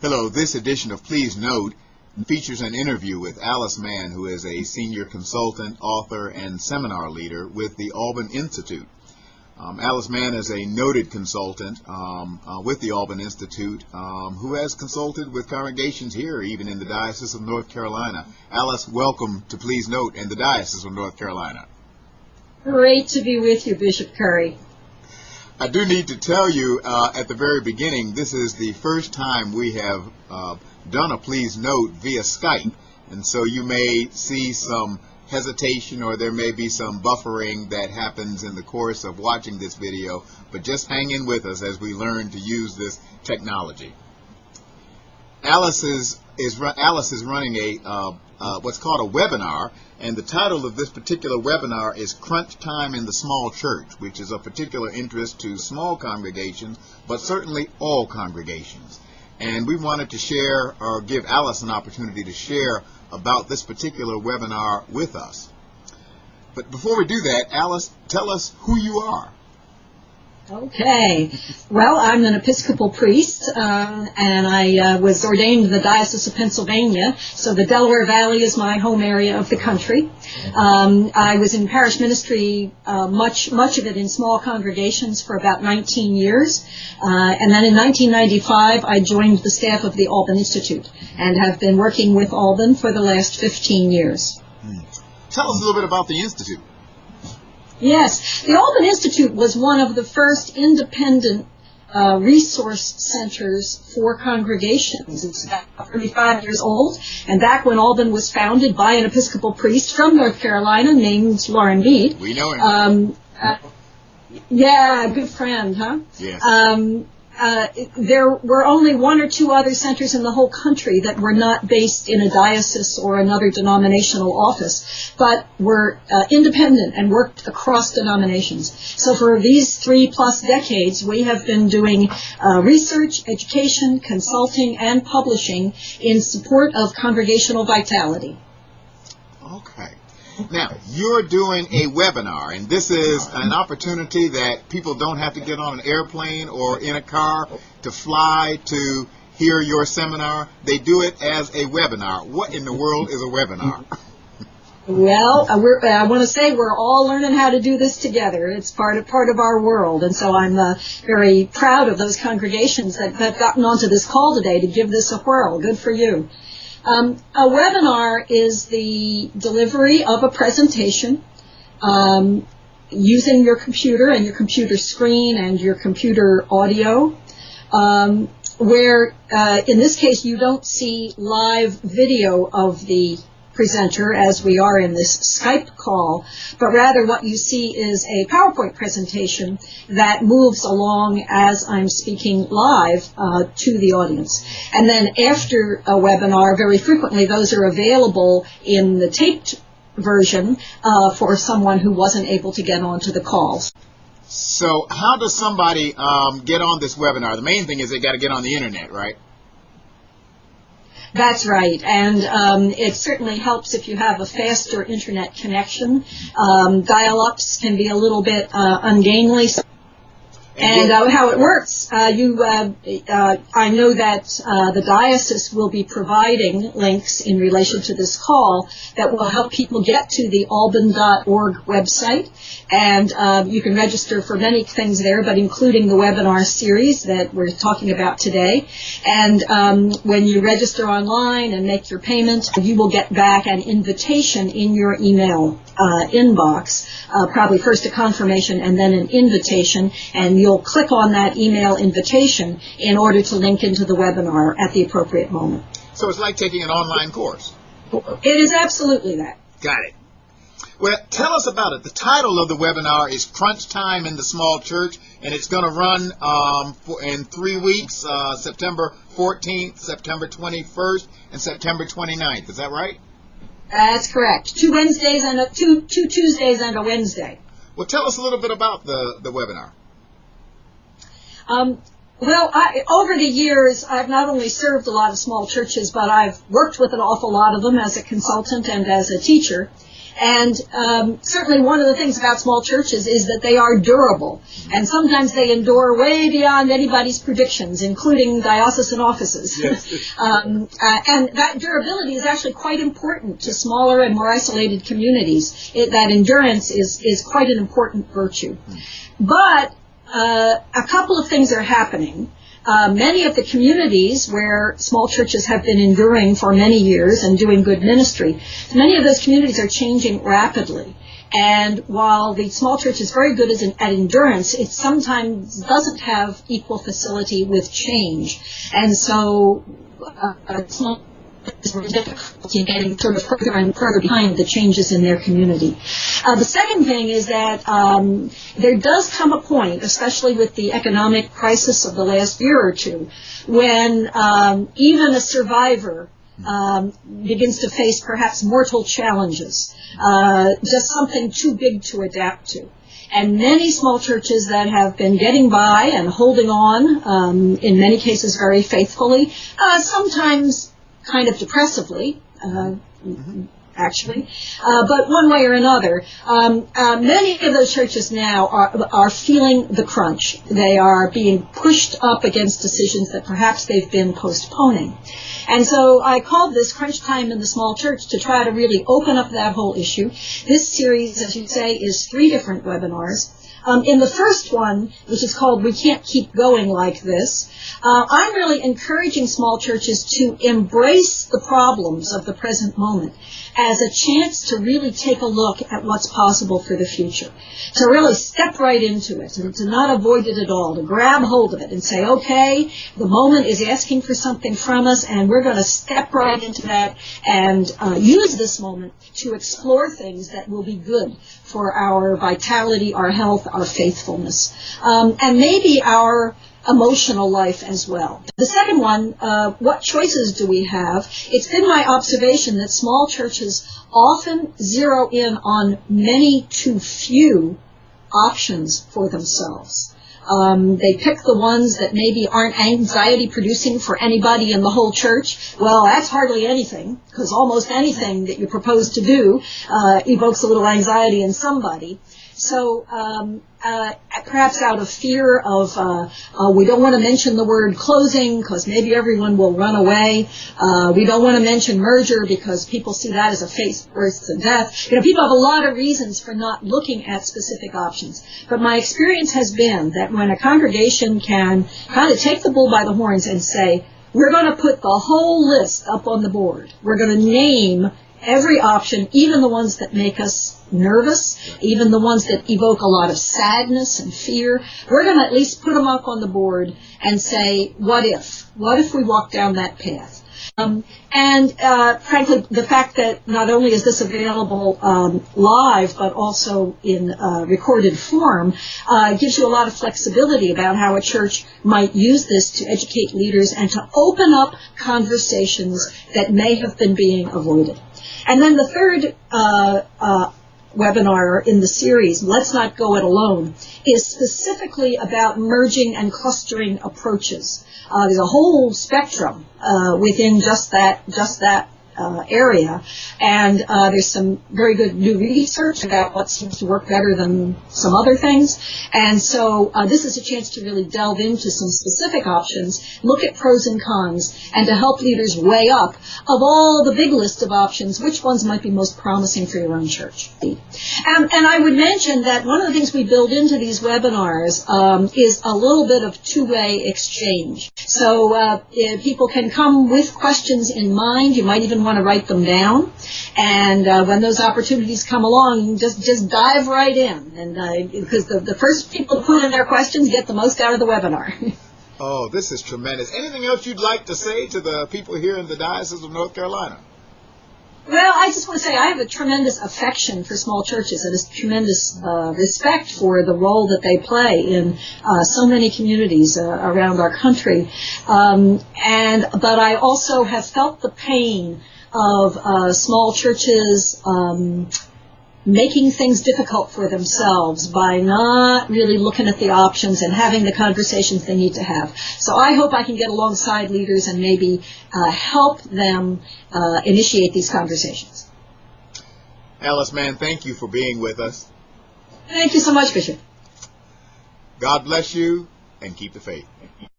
Hello, this edition of Please Note features an interview with Alice Mann, who is a senior consultant, author, and seminar leader with the Alban Institute. Alice Mann is a noted consultant with the Alban Institute who has consulted with congregations here, even in the Diocese of North Carolina. Alice, welcome to Please Note in the Diocese of North Carolina. Great to be with you, Bishop Curry. I do need to tell you at the very beginning, this is the first time we have done a Please Note via Skype, and so you may see some hesitation or there may be some buffering that happens in the course of watching this video, but just hang in with us as we learn to use this technology. Alice is running a what's called a webinar, and the title of this particular webinar is Crunch Time in the Small Church, which is of particular interest to small congregations, but certainly all congregations. And we wanted to share, or give Alice an opportunity to share about this particular webinar with us. But before we do that, Alice, tell us who you are. Okay. Well, I'm an Episcopal priest, and I was ordained in the Diocese of Pennsylvania, so the Delaware Valley is my home area of the country. I was in parish ministry, much of it in small congregations, for about 19 years. And then in 1995, I joined the staff of the Alban Institute and have been working with Alban for the last 15 years. Tell us a little bit about the Institute. Yes, the Alban Institute was one of the first independent resource centers for congregations. It's about 35 years old, and back when Alban was founded by an Episcopal priest from North Carolina named Lauren Mead. We know him. Yeah, good friend, huh? Yes. There were only one or two other centers in the whole country that were not based in a diocese or another denominational office, but were independent and worked across denominations. So for these 3+ decades, we have been doing research, education, consulting, and publishing in support of congregational vitality. Okay. Now, you're doing a webinar, and this is an opportunity that people don't have to get on an airplane or in a car to fly to hear your seminar. They do it as a webinar. What in the world is a webinar? Well, I want to say we're all learning how to do this together. It's part of our world, and so I'm very proud of those congregations that have gotten onto this call today to give this a whirl. Good for you. A webinar is the delivery of a presentation using your computer and your computer screen and your computer audio, where in this case you don't see live video of the presenter as we are in this Skype call, but rather what you see is a PowerPoint presentation that moves along as I'm speaking live to the audience. And then after a webinar, very frequently those are available in the taped version for someone who wasn't able to get onto the calls. So how does somebody get on this webinar? The main thing is they got to get on the internet, right? That's right, and it certainly helps if you have a faster internet connection. Dial-ups can be a little bit ungainly. And how it works, I know that the diocese will be providing links in relation to this call that will help people get to the alban.org website, and you can register for many things there, but including the webinar series that we're talking about today. And when you register online and make your payment, you will get back an invitation in your email inbox, probably first a confirmation and then an invitation, and you'll click on that email invitation in order to link into the webinar at the appropriate moment. So it's like taking an online course. It is absolutely that. Got it. Well, tell us about it. The title of the webinar is Crunch Time in the Small Church, and it's going to run in 3 weeks, September 14th, September 21st, and September 29th. Is that right? That's correct. 2 Wednesdays and two Tuesdays and a Wednesday. Well, tell us a little bit about the webinar. Well, over the years, I've not only served a lot of small churches, but I've worked with an awful lot of them as a consultant and as a teacher. And certainly one of the things about small churches is that they are durable. And sometimes they endure way beyond anybody's predictions, including diocesan offices. Yes. And that durability is actually quite important to smaller and more isolated communities. That endurance is quite an important virtue. But a couple of things are happening. Many of the communities where small churches have been enduring for many years and doing good ministry, many of those communities are changing rapidly. And while the small church is very good at endurance, it sometimes doesn't have equal facility with change. And so small churches are difficult in getting sort of further and further behind the changes in their community. The second thing is that there does come a point, especially with the economic crisis of the last year or two, when even a survivor begins to face perhaps mortal challenges, just something too big to adapt to. And many small churches that have been getting by and holding on, in many cases very faithfully, sometimes kind of depressively, actually, but one way or another, many of those churches now are feeling the crunch. They are being pushed up against decisions that perhaps they've been postponing. And so I called this Crunch Time in the Small Church to try to really open up that whole issue. This series, as you say, is 3 different webinars. In the first one, which is called We Can't Keep Going Like This, I'm really encouraging small churches to embrace the problems of the present moment as a chance to really take a look at what's possible for the future, to really step right into it and to not avoid it at all, to grab hold of it and say, okay, the moment is asking for something from us and we're going to step right into that and use this moment to explore things that will be good for our vitality, our health, our faithfulness, and maybe our emotional life as well. The second one, what choices do we have? It's been my observation that small churches often zero in on many too few options for themselves. They pick the ones that maybe aren't anxiety-producing for anybody in the whole church. Well, that's hardly anything, because almost anything that you propose to do evokes a little anxiety in somebody. So perhaps out of fear of we don't want to mention the word closing because maybe everyone will run away. We don't want to mention merger because people see that as a face worse than death. You know, people have a lot of reasons for not looking at specific options. But my experience has been that when a congregation can kind of take the bull by the horns and say, we're going to put the whole list up on the board. We're going to name every option, even the ones that make us nervous, even the ones that evoke a lot of sadness and fear. We're going to at least put them up on the board and say, what if? What if we walk down that path? Frankly, the fact that not only is this available live, but also in recorded form, gives you a lot of flexibility about how a church might use this to educate leaders and to open up conversations that may have been being avoided. And then the third webinar in the series, Let's Not Go It Alone, is specifically about merging and clustering approaches. There's a whole spectrum within just that area, and there's some very good new research about what seems to work better than some other things, and so this is a chance to really delve into some specific options, look at pros and cons, and to help leaders weigh up of all the big list of options, which ones might be most promising for your own church. And I would mention that one of the things we build into these webinars is a little bit of two-way exchange. So people can come with questions in mind. You might even want to write them down, and when those opportunities come along, just dive right in, and because the first people to put in their questions get the most out of the webinar. Oh, this is tremendous. Anything else you'd like to say to the people here in the Diocese of North Carolina? Well, I just want to say I have a tremendous affection for small churches and a tremendous respect for the role that they play in so many communities around our country. But I also have felt the pain of small churches making things difficult for themselves by not really looking at the options and having the conversations they need to have. So I hope I can get alongside leaders and maybe help them initiate these conversations. Alice Mann, thank you for being with us. Thank you so much, Bishop. God bless you, and keep the faith.